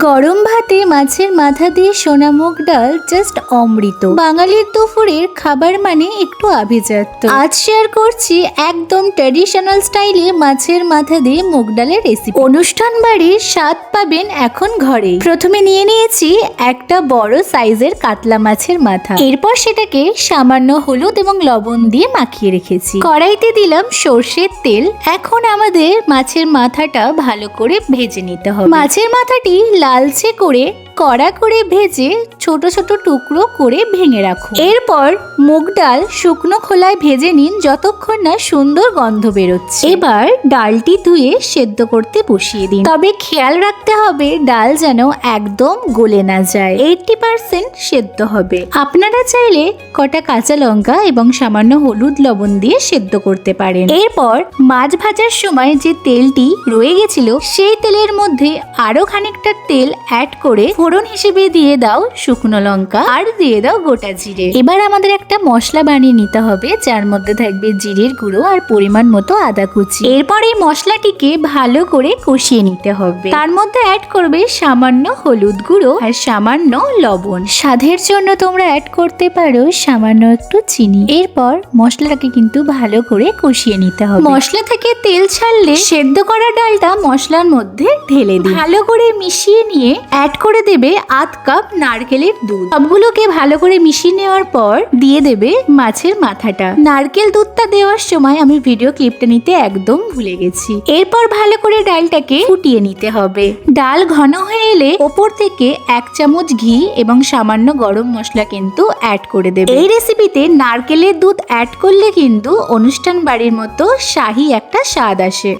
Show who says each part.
Speaker 1: গরম ভাতে মাছের মাথা দিয়ে সোনা মুগ ডাল জাস্ট অমৃত। বাঙালির দুপুরের খাবার মানে একটু আভিজাত্য। আজ শেয়ার করছি একদম ট্র্যাডিশনাল স্টাইলে মাছের মাথা দিয়ে মুগ ডালের রেসিপি। অনুষ্ঠান বাড়ির স্বাদ পাবেন এখন ঘরে। প্রথমে নিয়ে নিয়েছি একটা বড় সাইজের কাতলা মাছের মাথা। এরপর সেটাকে সামান্য হলুদ এবং লবণ দিয়ে মাখিয়ে রেখেছি। কড়াইতে দিলাম সর্ষের তেল। এখন আমাদের মাছের মাথাটা ভালো করে ভেজে নিতে হবে। মাছের মাথাটি লালচে করে কড়া করে ভেজে ছোট ছোট টুকরো করে ভেঙে রাখুন। এরপর মুগ ডাল শুকনো খোলায় ভেজে নিন যতক্ষণ না সুন্দর গন্ধ বেরোচ্ছে। এবার ডালটি ধুয়ে সেদ্ধ করতে বসিয়ে দিন। তবে খেয়াল রাখতে হবে ডাল যেন একদম গলে না যায়। 80% সেদ্ধ হবে। আপনারা চাইলে কটা কাঁচা লঙ্কা এবং সামান্য হলুদ লবণ দিয়ে সেদ্ধ করতে পারেন। এরপর মাছ ভাজার সময় যে তেলটি রয়ে গেছিল সেই তেলের মধ্যে আরো খানিকটা তেল অ্যাড করে ফোড়ন হিসেবে দিয়ে দাও শুকনো লঙ্কা আর দিয়ে দাও গোটা জিরে। এবার আমাদের একটা মশলা বানিয়ে নিতে হবে যার মধ্যে থাকবে জিরের গুঁড়ো আর পরিমাণ মতো আদা কুচি। এরপর এই মশলাটিকে ভালো করে কষিয়ে নিতে হবে। তার মধ্যে অ্যাড করবে সামান্য হলুদ গুঁড়ো আর সামান্য লবণ। স্বাদের জন্য তোমরা অ্যাড করতে পারো সামান্য একটু চিনি। এরপর মশলাটাকে কিন্তু ভালো করে কষিয়ে নিতে হবে। মশলা থেকে তেল ছাড়লে সেদ্ধ করা ডালটা মশলার মধ্যে ঢেলে দিন। ভালো করে মিশিয়ে নিয়ে অ্যাড করে দেবে আধ কাপ নারকেলের দুধ। সবগুলোকে ভালো করে মিশিয়ে নেওয়ার পর দিয়ে দেবে মাছের মাথাটা। নারকেল দুধটা দেওয়ার সময় আমি ভিডিও ক্লিপটা নিতে একদম ভুলে গেছি। এরপর ভালো করে ডালটাকে ফুটিয়ে নিতে হবে। ডাল ঘন হয়ে এলে ওপর থেকে 1 চামচ ঘি এবং সামান্য গরম মশলা কিন্তু অ্যাড করে দেবে। এই রেসিপিতে নারকেলের দুধ অ্যাড করলে কিন্তু অনুষ্ঠান বাড়ির মতো শাহী একটা স্বাদ আসে।